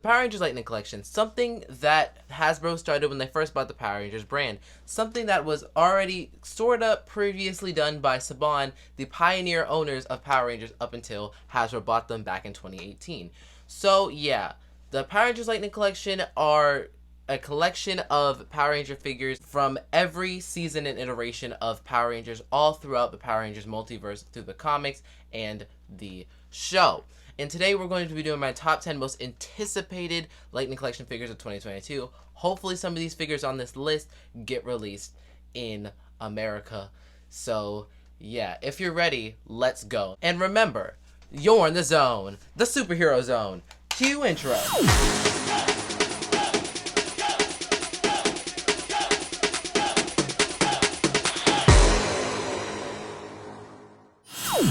Power Rangers Lightning Collection, something that Hasbro started when they first bought the Power Rangers brand. Something that was already sort of previously done by Saban, the pioneer owners of Power Rangers, up until Hasbro bought them back in 2018. So yeah, the Power Rangers Lightning Collection are a collection of Power Ranger figures from every season and iteration of Power Rangers all throughout the Power Rangers multiverse through the comics and the show. And today we're going to be doing my top 10 most anticipated Lightning Collection figures of 2022. Hopefully some of these figures on this list get released in America. So yeah, if you're ready, let's go. And remember, you're in the zone, the superhero zone. Cue intro.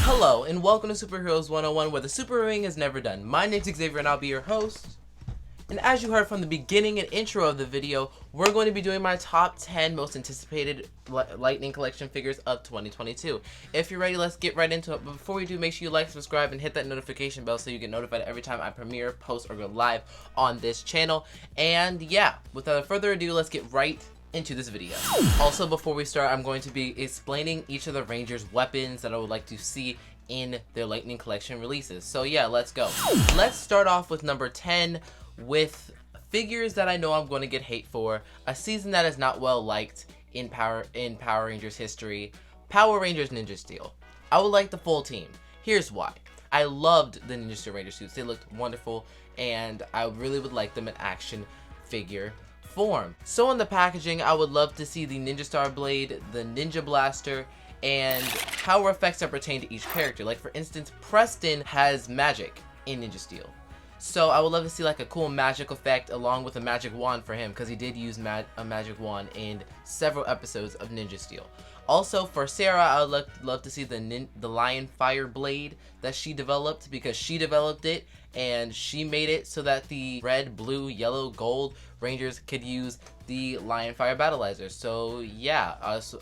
Hello, and welcome to Superheroez 101, where the superheroing is never done. My name's Xavier, and I'll be your host. And as you heard from the beginning and intro of the video, we're going to be doing my top 10 most anticipated Lightning Collection figures of 2022. If you're ready, let's get right into it. But before we do, make sure you like, subscribe, and hit that notification bell so you get notified every time I premiere, post, or go live on this channel. And yeah, without further ado, let's get right into this video. Also, before we start, I'm going to be explaining each of the Rangers' weapons that I would like to see in their Lightning Collection releases. So yeah, let's go. Let's start off with number 10 with figures that I know I'm going to get hate for. A season that is not well liked in Power Rangers history. Power Rangers Ninja Steel. I would like the full team. Here's why. I loved the Ninja Steel Ranger suits. They looked wonderful, and I really would like them in action figure form. So in the packaging, I would love to see the Ninja Star Blade, the Ninja Blaster, and power effects that pertain to each character. Like for instance, Preston has magic in Ninja Steel. So I would love to see like a cool magic effect along with a magic wand for him, because he did use a magic wand in several episodes of Ninja Steel. Also for Sarah, I would love to see the Lion Fire Blade that she developed, because she developed it and she made it so that the red, blue, yellow, gold Rangers could use the Lion Fire Battleizer. So yeah,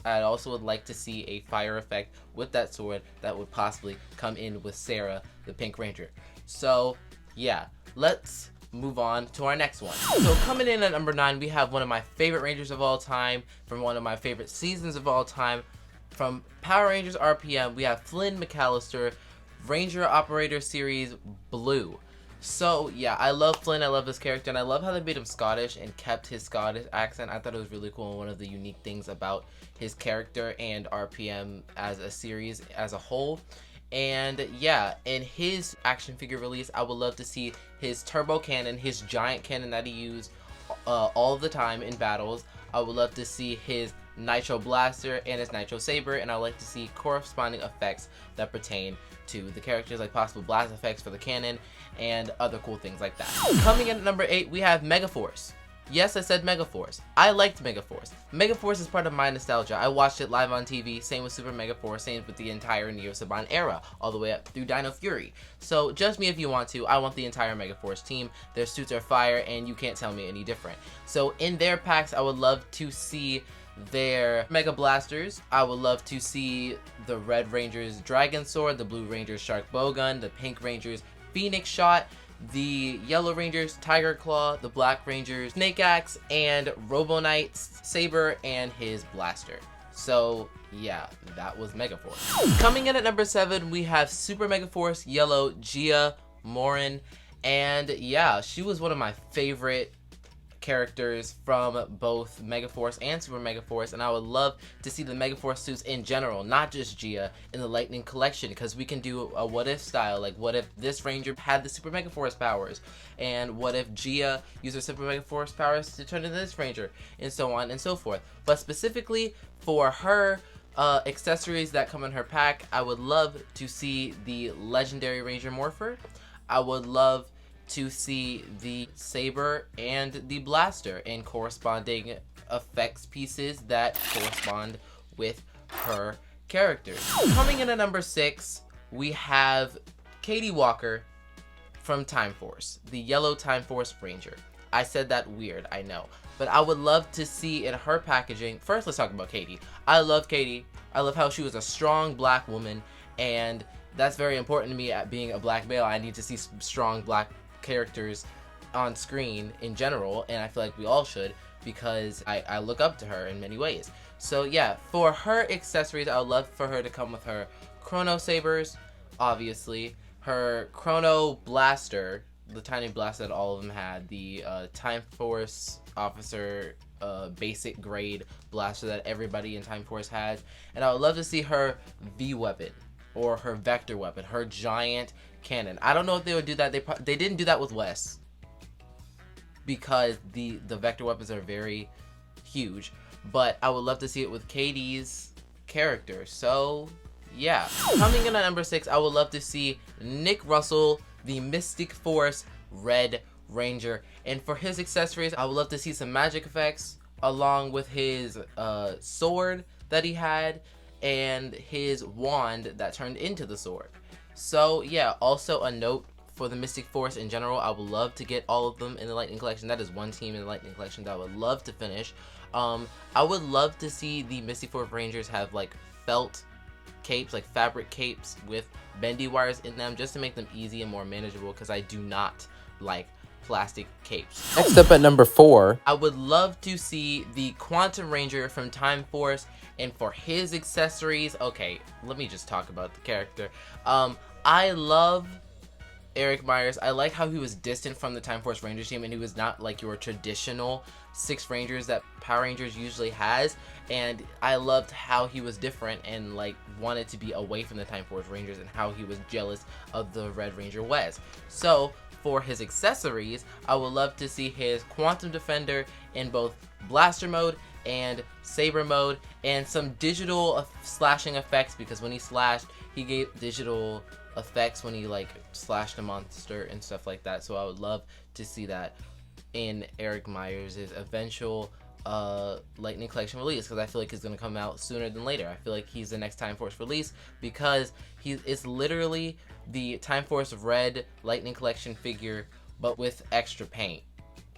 I also would like to see a fire effect with that sword that would possibly come in with Sarah, the Pink Ranger. So yeah, let's move on to our next one. So coming in at number 9, we have one of my favorite Rangers of all time, from one of my favorite seasons of all time. From Power Rangers RPM, we have Flynn McAllister, Ranger Operator Series Blue. So yeah, I love Flynn, I love his character, and I love how they made him Scottish and kept his Scottish accent. I thought it was really cool, and one of the unique things about his character and RPM as a series as a whole. And yeah, in his action figure release, I would love to see his turbo cannon, his giant cannon that he used all the time in battles. I would love to see his Nitro Blaster and his Nitro Saber, and I would like to see corresponding effects that pertain to the characters, like possible blast effects for the cannon and other cool things like that. Coming in at number 8, we have Megaforce. Yes, I said Megaforce. I liked Megaforce. Megaforce is part of my nostalgia. I watched it live on TV, same with Super Megaforce, same with the entire Neo Saban era, all the way up through Dino Fury. So judge me if you want to, I want the entire Megaforce team. Their suits are fire, and you can't tell me any different. So in their packs, I would love to see their Mega Blasters. I would love to see the Red Ranger's Dragon Sword, the Blue Ranger's Shark Bowgun, the Pink Ranger's Phoenix Shot, the Yellow Ranger's Tiger Claw, the Black Ranger's Snake Axe, and Robo Knight's Saber and his Blaster. So yeah, that was Megaforce. Coming in at number 7, we have Super Megaforce Yellow Gia Morin, and yeah, she was one of my favorite characters from both Megaforce and Super Megaforce, and I would love to see the Megaforce suits in general, not just Gia, in the Lightning Collection, because we can do a what if style, like what if this Ranger had the Super Megaforce powers, and what if Gia used her Super Megaforce powers to turn into this Ranger, and so on and so forth. But specifically for her accessories that come in her pack, I would love to see the Legendary Ranger Morpher. I would love to see the Saber and the Blaster in corresponding effects pieces that correspond with her characters. Coming in at number 6, we have Katie Walker from Time Force, the Yellow Time Force Ranger. I said that weird, I know, but I would love to see in her packaging. First, let's talk about Katie. I love Katie. I love how she was a strong black woman, and that's very important to me. At being a black male, I need to see strong black characters on screen in general, and I feel like we all should, because I look up to her in many ways. So yeah, for her accessories, I would love for her to come with her Chrono Sabers, obviously, her Chrono Blaster, the tiny blaster that all of them had, the Time Force Officer basic grade blaster that everybody in Time Force has, and I would love to see her V weapon, or her vector weapon, her giant cannon. I don't know if they would do that. They didn't do that with Wes, because the vector weapons are very huge, but I would love to see it with KD's character. So yeah, coming in at number 6, I would love to see Nick Russell, the Mystic Force Red Ranger, and for his accessories, I would love to see some magic effects along with his sword that he had and his wand that turned into the sword. So yeah, also a note for the Mystic Force in general, I would love to get all of them in the Lightning Collection. That is one team in the Lightning Collection that I would love to finish. I would love to see the Mystic Force Rangers have like felt capes, like fabric capes with bendy wires in them, just to make them easy and more manageable, because I do not like plastic capes. Next up at number 4, I would love to see the Quantum Ranger from Time Force, and for his accessories, okay, let me just talk about the character. I love Eric Myers. I like how he was distant from the Time Force Rangers team, and he was not like your traditional 6 Rangers that Power Rangers usually has, and I loved how he was different and like wanted to be away from the Time Force Rangers, and how he was jealous of the Red Ranger Wes. So for his accessories, I would love to see his Quantum Defender in both blaster mode and saber mode, and some digital slashing effects, because when he slashed, he gave digital effects when he like slashed a monster and stuff like that. So I would love to see that in Eric Myers' eventual Lightning Collection release, because I feel like it's going to come out sooner than later. I feel like he's the next Time Force release, because it's literally the Time Force Red Lightning Collection figure, but with extra paint,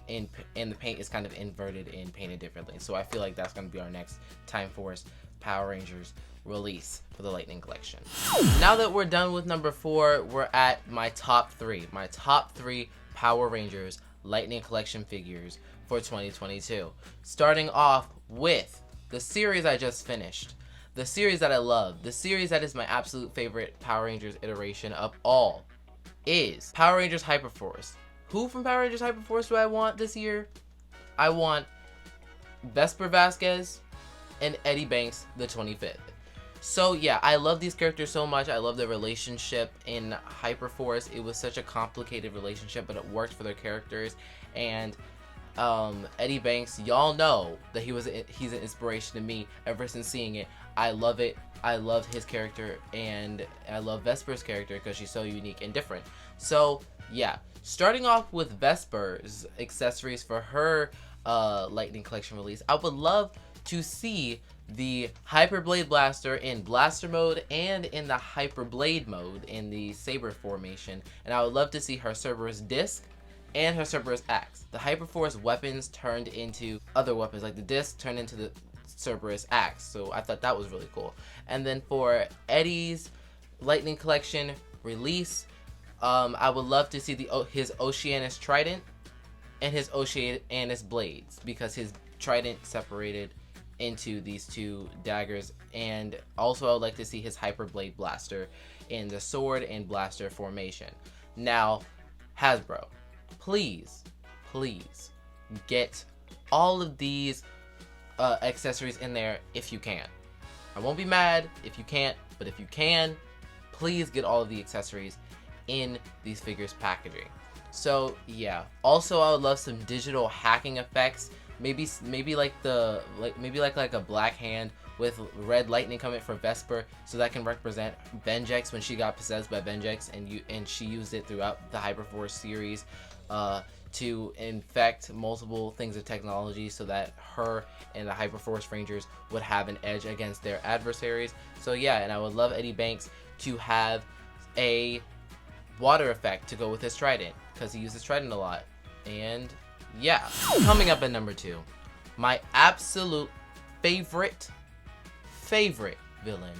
and the paint is kind of inverted and painted differently. So I feel like that's going to be our next Time Force Power Rangers release for the Lightning Collection. Now that we're done with number 4, we're at my top 3. My top 3 Power Rangers Lightning Collection figures for 2022. Starting off with the series I just finished. The series that I love. The series that is my absolute favorite Power Rangers iteration of all is Power Rangers Hyperforce. Who from Power Rangers Hyperforce do I want this year? I want Vesper Vasquez and Eddie Banks the 25th. So yeah, I love these characters so much. I love their relationship in Hyperforce. It was such a complicated relationship, but it worked for their characters. And Eddie Banks, y'all know that he's an inspiration to me ever since seeing it. I love it. I love his character, and I love Vesper's character because she's so unique and different. So yeah, starting off with Vesper's accessories for her Lightning Collection release, I would love to see the Hyper Blade Blaster in Blaster mode and in the Hyper Blade mode in the Saber formation, and I would love to see her Cerberus Disc and her Cerberus Axe. The Hyperforce weapons turned into other weapons, like the disc turned into the Cerberus Axe, so I thought that was really cool. And then for Eddie's Lightning Collection release, I would love to see his Oceanus Trident and his Oceanus Blades, because his Trident separated into these 2 daggers, and also I would like to see his Hyper Blade Blaster in the sword and blaster formation. Now, Hasbro, please get all of these accessories in there if you can. I won't be mad if you can't, but if you can, please get all of the accessories in these figures packaging. So yeah, also I would love some digital hacking effects. Maybe like a black hand with red lightning coming for Vesper, so that can represent Vengex when she got possessed by Vengex, and she used it throughout the Hyperforce series to infect multiple things of technology, so that her and the Hyperforce Rangers would have an edge against their adversaries. So yeah, and I would love Eddie Banks to have a water effect to go with his trident, because he uses trident a lot. And yeah, coming up at number 2, my absolute favorite villain,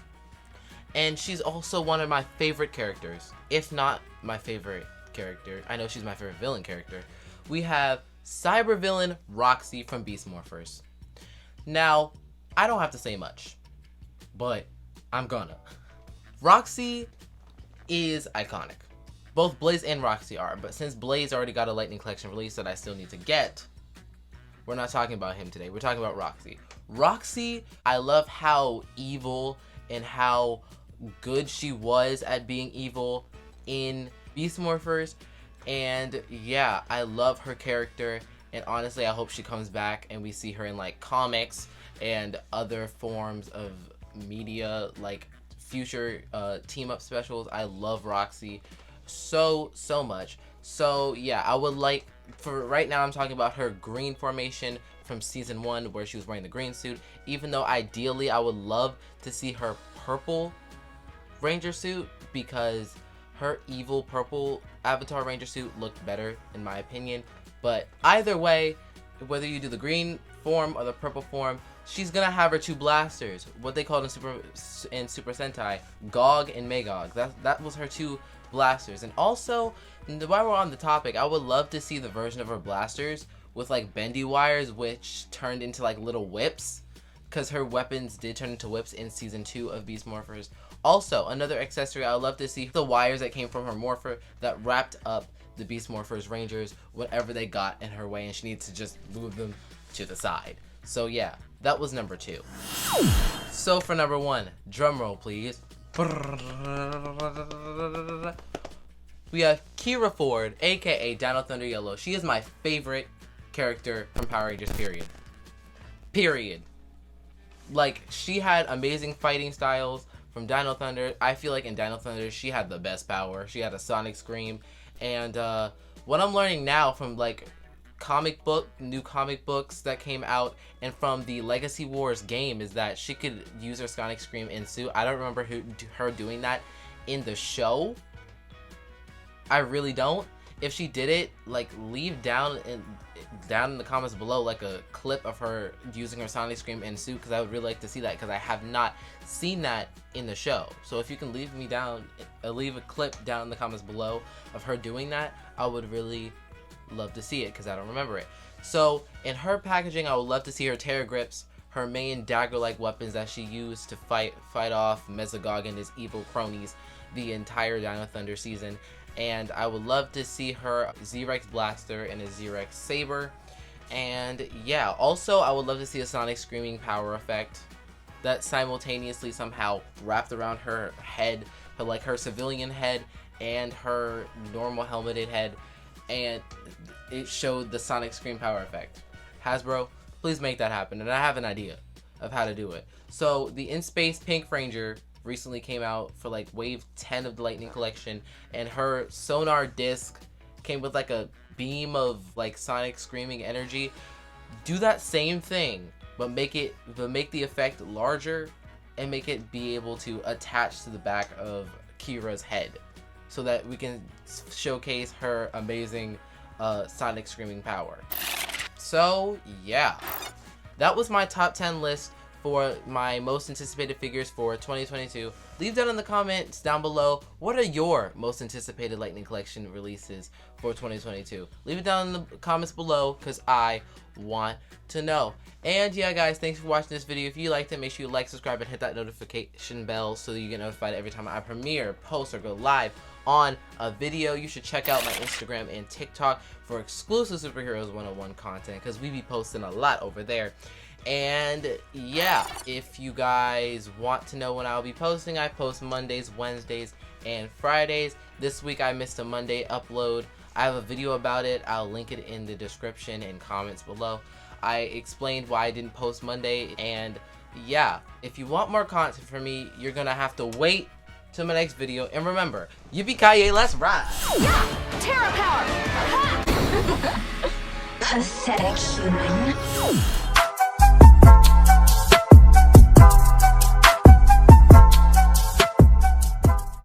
and she's also one of my favorite characters, if not my favorite character. I know she's my favorite villain character, we have cybervillain Roxy from Beast Morphers. Now, I don't have to say much, but I'm gonna. Roxy is iconic. Both Blaze and Roxy are, but since Blaze already got a Lightning Collection release that I still need to get, we're not talking about him today. We're talking about Roxy. Roxy, I love how evil and how good she was at being evil in Beast Morphers. And yeah, I love her character. And honestly, I hope she comes back and we see her in like comics and other forms of media, like future team up specials. I love Roxy so much. So yeah, I would like, for right now I'm talking about her green formation from season 1 where she was wearing the green suit, even though ideally I would love to see her purple ranger suit, because her evil purple avatar ranger suit looked better in my opinion. But either way, whether you do the green form or the purple form, she's gonna have her 2 blasters, what they called in Super Sentai, Gog and Magog. That was her 2 blasters. And also, while we're on the topic, I would love to see the version of her blasters with like bendy wires which turned into like little whips, because her weapons did turn into whips in season 2 of Beast Morphers. Also, another accessory, I would love to see the wires that came from her morpher that wrapped up the Beast Morphers Rangers whatever they got in her way, and she needs to just move them to the side. So yeah, that was number 2. So for number 1, drum roll please. We have Kira Ford, aka Dino Thunder Yellow. She is my favorite character from Power Rangers, period. Like, she had amazing fighting styles from Dino Thunder. I feel like in Dino Thunder she had the best power. She had a sonic scream. And what I'm learning now from like new comic books that came out and from the Legacy Wars game is that she could use her sonic scream in suit. I don't remember her doing that in the show. I really don't. If she did it, like, leave down in the comments below like a clip of her using her sonic scream in suit, because I would really like to see that, because I have not seen that in the show. So if you can leave a clip down in the comments below of her doing that, I would really love to see it, because I don't remember it. So in her packaging, I would love to see her Terra Grips, her main dagger-like weapons that she used to fight off Mesogog and his evil cronies the entire Dino Thunder season. And I would love to see her Z-Rex Blaster and a Z-Rex Saber. And yeah, also I would love to see a Sonic Screaming power effect that simultaneously somehow wrapped around her head, her civilian head and her normal helmeted head, and it showed the Sonic Scream power effect. Hasbro, please make that happen, and I have an idea of how to do it. So the In Space Pink Ranger recently came out for like wave 10 of the Lightning Collection, and her sonar disc came with like a beam of like Sonic Screaming energy. Do that same thing, but make the effect larger and make it be able to attach to the back of Kira's head, so that we can showcase her amazing Sonic Screaming power. So yeah, that was my top 10 list for my most anticipated figures for 2022. Leave down in the comments down below, what are your most anticipated Lightning Collection releases for 2022? Leave it down in the comments below, because I want to know. And yeah guys, thanks for watching this video. If you liked it, make sure you like, subscribe, and hit that notification bell so that you get notified every time I premiere, post, or go live on a video. You should check out my Instagram and TikTok for exclusive Superheroes 101 content, because we be posting a lot over there. And yeah, if you guys want to know when I'll be posting, I post Mondays, Wednesdays, and Fridays. This week I missed a Monday upload. I have a video about it. I'll link it in the description and comments below. I explained why I didn't post Monday, and yeah, if you want more content from me, you're gonna have to wait till my next video. And remember, yippee-ki-yay, let's ride! Yeah! Terra power! Ha! Pathetic human.